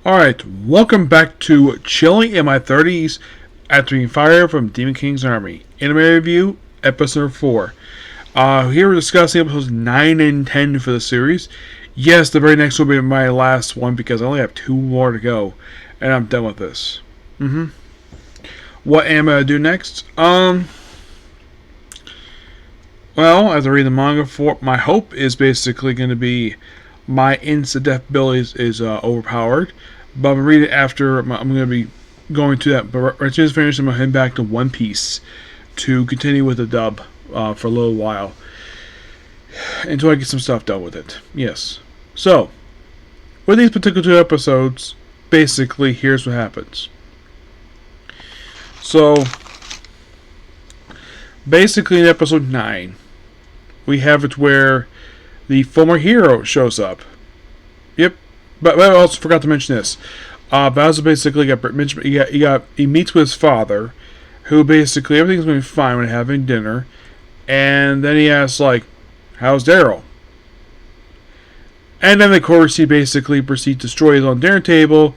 Alright, welcome back to Chillin in my 30s after being fired from Demon King's Army. Anime Review, Episode 4. Here we're discussing episodes 9 and 10 for the series. Yes, the very next will be my last one because I only have 2 more to go. And I'm done with this. What am I going to do next? Well, as I read the manga, my hope is basically going to be my instant-death ability is overpowered. But I'm going to read it after. I'm going to be going to that. But right as soon as I finish, I'm going to head back to One Piece to continue with the dub for a little while. Until I get some stuff done with it. Yes. So, with these particular 2 episodes, basically, here's what happens. So, basically in episode 9, we have it where the former hero shows up. Yep. But I also forgot to mention this. Bowser basically he meets with his father, who basically everything's going to be fine when having dinner, and then he asks like, "How's Daryl?" And then of course he basically proceeds to destroy his own dinner table,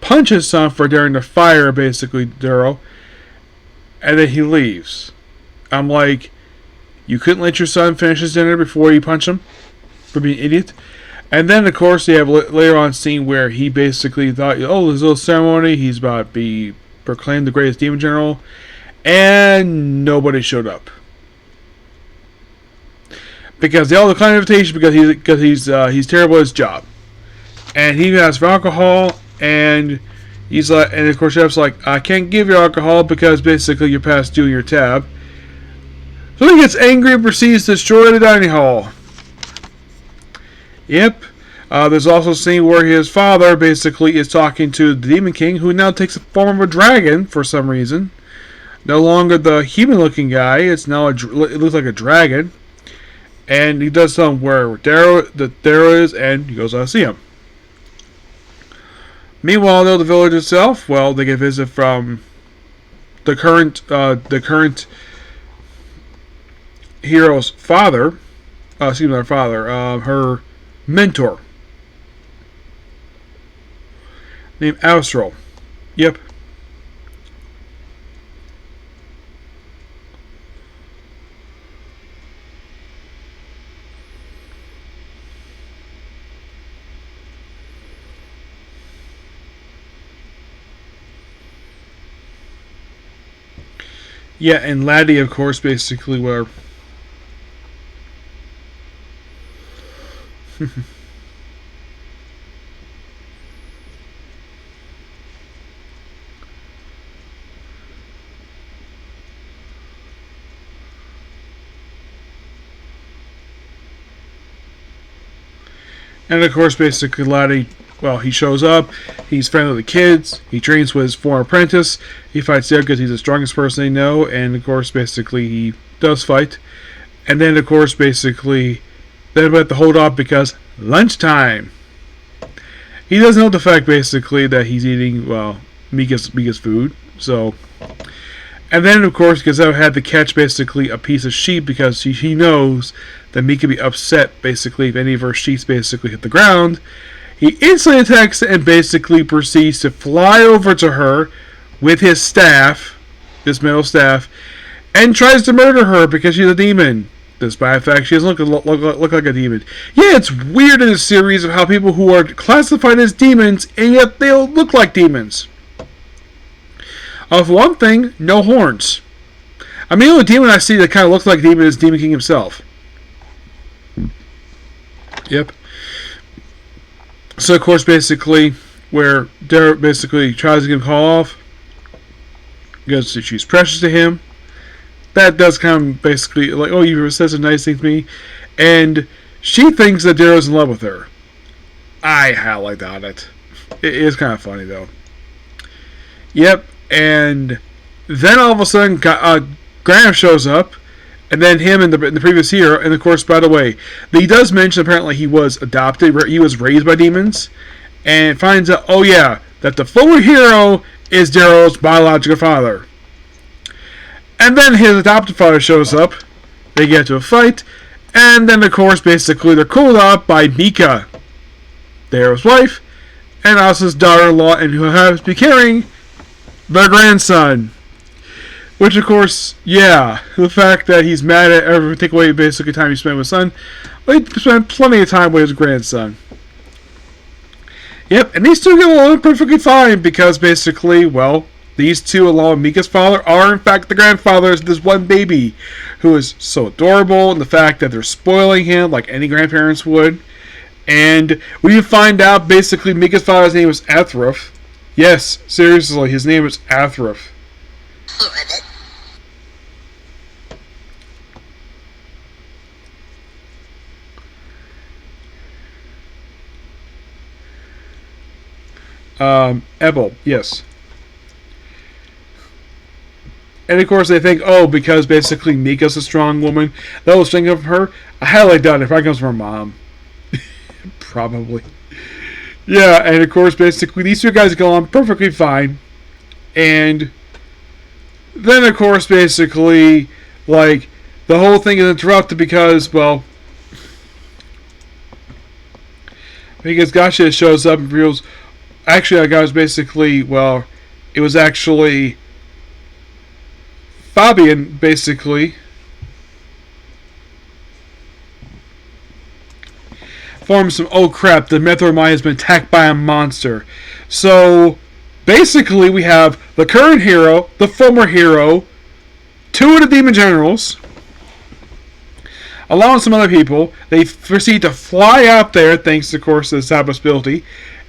punches his son for daring to fire basically Daryl, and then he leaves. I'm like, you couldn't let your son finish his dinner before you punch him for being an idiot? And then, of course, they have later on a scene where he basically thought, oh, there's a little ceremony. He's about to be proclaimed the greatest demon general. And nobody showed up. Because they all declined the invitation because he's terrible at his job. And he asked for alcohol. And he's like, and of course, Chef's like, I can't give you alcohol because basically you're past due your tab. So he gets angry and proceeds to destroy the dining hall. Yep. There's also a scene where his father basically is talking to the Demon King, who now takes the form of a dragon for some reason. No longer the human-looking guy. It's now it looks like a dragon. And he does tell him where Daryl is, and he goes out to see him. Meanwhile, though, the village itself, well, they get a visit from the current hero's father. Her mentor. Named Austral. Yep. Yeah, and Laddie, of course, basically were... And of course, basically, Laddie, well, he shows up, he's friendly with the kids, he trains with his former apprentice, he fights there because he's the strongest person they know, and of course, basically, he does fight. And then, of course, basically, they have to hold off because lunchtime. He doesn't know the fact, basically, that he's eating, well, Mika's food, so... And then, of course, Gazelle had to catch, basically, a piece of sheep because he knows that Mika would be upset, basically, if any of her sheets basically hit the ground. He instantly attacks and basically proceeds to fly over to her with his staff, this metal staff, and tries to murder her because she's a demon. Despite the fact she doesn't look like a demon. Yeah, it's weird in this series of how people who are classified as demons, and yet they don't look like demons. For one thing, no horns. I mean, the only demon I see that kind of looks like a demon is Demon King himself. Yep. So, of course, basically, where Derek basically tries to get him call off, because she's precious to him. That does kind of basically, like, oh, you said some nice things to me. And she thinks that Darrow's in love with her. I highly doubt it. It is kind of funny, though. Yep. And then all of a sudden, Graham shows up, and then him and the previous hero. And of course, by the way, he does mention apparently he was adopted, he was raised by demons, and finds out, oh yeah, that the former hero is Daryl's biological father. And then his adopted father shows up. They get into a fight, and then of course, basically, they're cooled off by Mika, Daryl's wife, and also his daughter-in-law, and who happens to be carrying their grandson. Which, of course, yeah, the fact that he's mad at every take away basically time he spent with his son, but he spent plenty of time with his grandson. Yep, and these two get along perfectly fine because basically, well, these two, along with Mika's father, are in fact the grandfathers of this one baby who is so adorable, and the fact that they're spoiling him like any grandparents would. And we find out basically Mika's father's name is Athruf. Yes, seriously, his name is Athruf. Ebel, yes. And of course they think, oh, because basically Mika's a strong woman, they'll think of her. I highly doubt it probably comes from her mom. Probably. Yeah, and of course basically these two guys go on perfectly fine. And then of course basically, like, the whole thing is interrupted because, well, because Gasha shows up and reveals, actually, that guy was basically, well, it was actually Fabian, basically, forms some, oh crap, the Metroid Mine has been attacked by a monster. So, basically, we have the current hero, the former hero, two of the demon generals, along with some other people. They proceed to fly out there, thanks, of course, to the Sabbath's ability.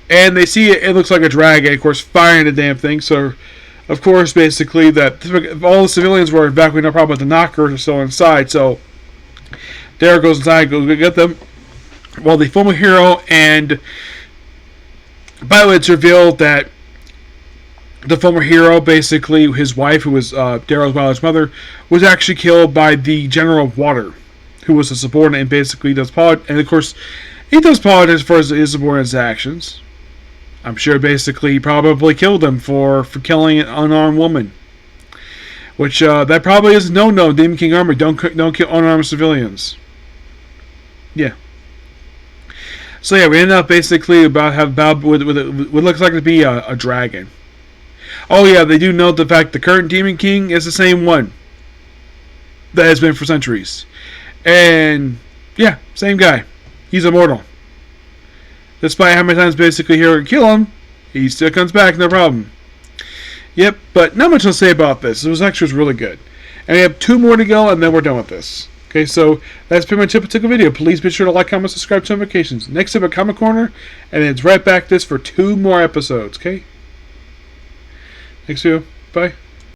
And they see it looks like a dragon, of course, firing the damn thing. So, of course, basically, that all the civilians were evacuated, no problem, but the knockers are still inside. So, Derek goes inside, goes to get them. Well, the former hero, and by the way, it's revealed that the former hero, basically, his wife, who was Daryl's biological mother, was actually killed by the General of Water, who was a subordinate and basically does politics. And, of course, he does politics for his subordinate's actions. I'm sure basically he probably killed him for killing an unarmed woman. Which, that probably is no, Demon King Armor. Don't kill unarmed civilians. Yeah. So yeah, we end up basically about with what looks like to be a dragon. Oh yeah, they do note the fact the current Demon King is the same one that has been for centuries. And, yeah, same guy. He's immortal. Despite how many times basically here to kill him, he still comes back, no problem. Yep, but not much to say about this. This actually was really good. And we have 2 more to go, and then we're done with this. Okay, so that's pretty much it for the video. Please be sure to like, comment, subscribe to notifications. Next up at Comic Corner, and then it's right back to this for 2 more episodes, okay? Thanks, you. Bye.